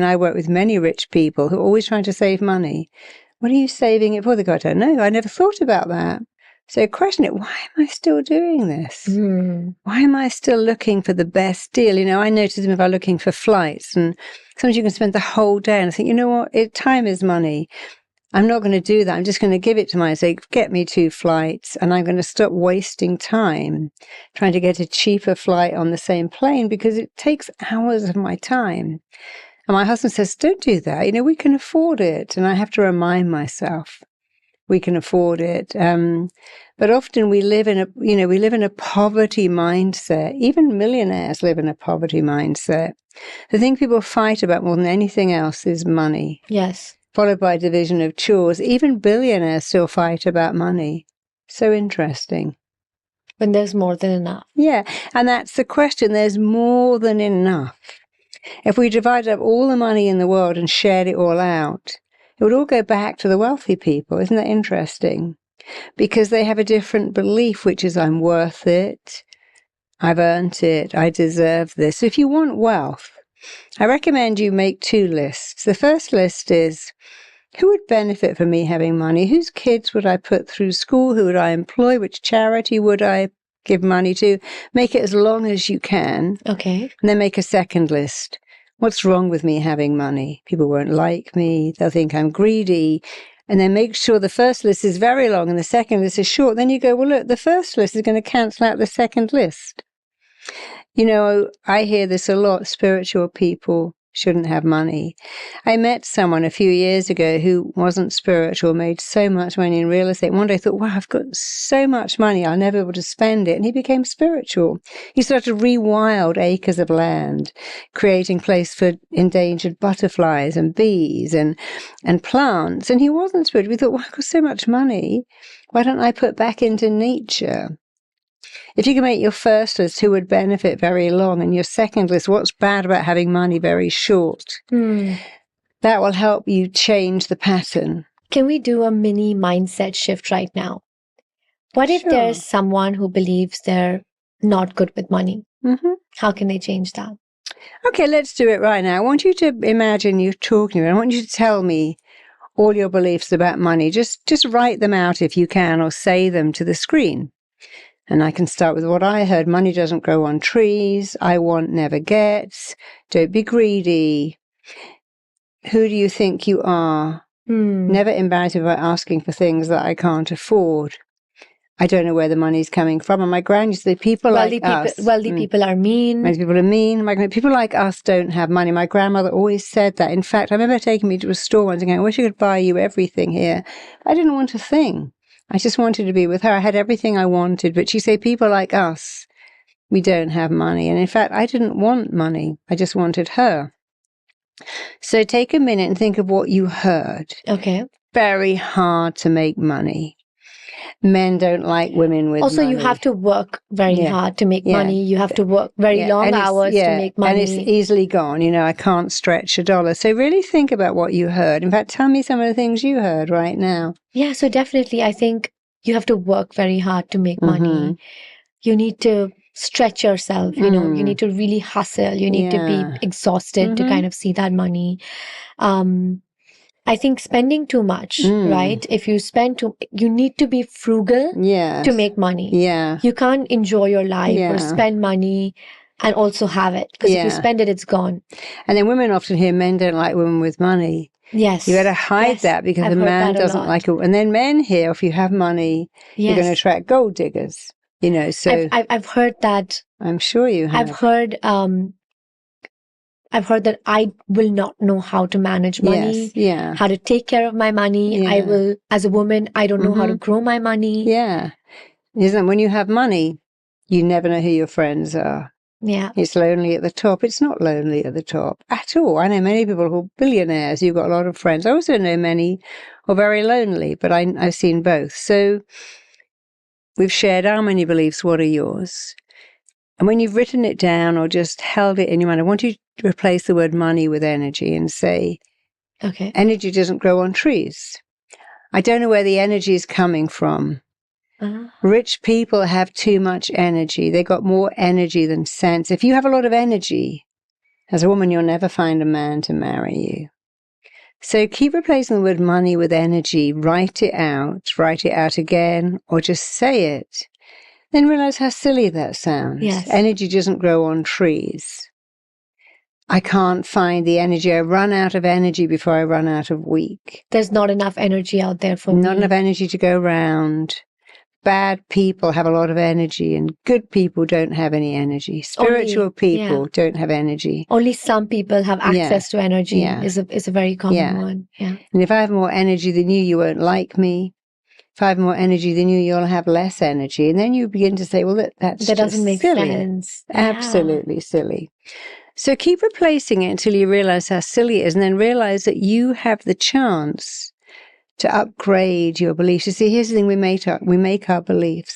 And I work with many rich people who are always trying to save money. What are you saving it for? They go, I don't know. I never thought about that. So question it, why am I still doing this? Why am I still looking for the best deal? I notice them if I'm looking for flights, and sometimes you can spend the whole day and I think, you know what? Time is money. I'm not going to do that. I'm just going to give it to myself. Get me 2 flights, and I'm going to stop wasting time trying to get a cheaper flight on the same plane because it takes hours of my time. And my husband says, don't do that. We can afford it. And I have to remind myself we can afford it. But often we live in a poverty mindset. Even millionaires live in a poverty mindset. The thing people fight about more than anything else is money. Yes. Followed by division of chores. Even billionaires still fight about money. So interesting. When there's more than enough. Yeah, and that's the question. There's more than enough. If we divided up all the money in the world and shared it all out, it would all go back to the wealthy people. Isn't that interesting? Because they have a different belief, which is I'm worth it, I've earned it, I deserve this. So if you want wealth, I recommend you make 2 lists. The first list is, who would benefit from me having money? Whose kids would I put through school? Who would I employ? Which charity would I give money to? Make it as long as you can. Okay. And then make a second list. What's wrong with me having money? People won't like me. They'll think I'm greedy. And then make sure the first list is very long and the second list is short. Then you go, well, look, the first list is going to cancel out the second list. I hear this a lot. Spiritual people shouldn't have money. I met someone a few years ago who wasn't spiritual, made so much money in real estate. One day I thought, wow, I've got so much money, I'll never be able to spend it. And he became spiritual. He started to rewild acres of land, creating place for endangered butterflies and bees and plants. And he wasn't spiritual. We thought, well, I've got so much money. Why don't I put back into nature? If you can make your first list, who would benefit, very long, and your second list, what's bad about having money, very short, that will help you change the pattern. Can we do a mini mindset shift right now? What if there's someone who believes they're not good with money? How can they change that? Okay, let's do it right now. I want you to imagine you're talking. I want you to tell me all your beliefs about money. Just write them out if you can, or say them to the screen. And I can start with what I heard. Money doesn't grow on trees. I want never gets. Don't be greedy. Who do you think you are? Never embarrass me by asking for things that I can't afford. I don't know where the money's coming from. And my grand used to say, wealthy people are mean. Wealthy people are mean. People like us don't have money. My grandmother always said that. In fact, I remember taking me to a store once and going, I wish I could buy you everything here. I didn't want a thing. I just wanted to be with her. I had everything I wanted. But she'd say, people like us, we don't have money. And in fact, I didn't want money. I just wanted her. So take a minute and think of what you heard. Okay. Very hard to make money. Men don't like women with also, money. you have to work very hard to make money. You have to work very long hours to make money. And it's easily gone. I can't stretch a dollar. So really think about what you heard. In fact, tell me some of the things you heard right now. Yeah, so definitely, I think you have to work very hard to make money. You need to stretch yourself, you need to really hustle. You need to be exhausted to kind of see that money. I think spending too much, right? If you spend you need to be frugal to make money. Yeah. You can't enjoy your life or spend money and also have it. Because if you spend it, it's gone. And then women often hear men don't like women with money. Yes. You better hide that because the man doesn't like it. And then men hear, if you have money, you're going to attract gold diggers. So I've heard that. I'm sure you have. I've heard that I will not know how to manage money, how to take care of my money. I will, as a woman, I don't know how to grow my money. Yeah. Isn't it? When you have money, you never know who your friends are. Yeah. It's lonely at the top. It's not lonely at the top at all. I know many people who are billionaires. You've got a lot of friends. I also know many who are very lonely, but I've seen both. So we've shared our money beliefs. What are yours? And when you've written it down or just held it in your mind, I want you to replace the word money with energy and say, okay, energy doesn't grow on trees. I don't know where the energy is coming from. Rich people have too much energy. They got more energy than sense. If you have a lot of energy As a woman, you'll never find a man to marry you. So keep replacing the word money with energy. Write it out again, or just say it. Then realize how silly that sounds. Yes. Energy doesn't grow on trees. I can't find the energy. I run out of energy before I run out of week. There's not enough energy out there for me. Not enough energy to go round. Bad people have a lot of energy and good people don't have any energy. Spiritual people don't have energy. Only some people have access to energy is a very common one. Yeah. And if I have more energy than you won't like me. If I have more energy than you'll have less energy. And then you begin to say, well, that doesn't make silly. sense. Absolutely silly. So keep replacing it until you realize how silly it is, and then realize that you have the chance to upgrade your beliefs. You see, here's the thing, we make our beliefs.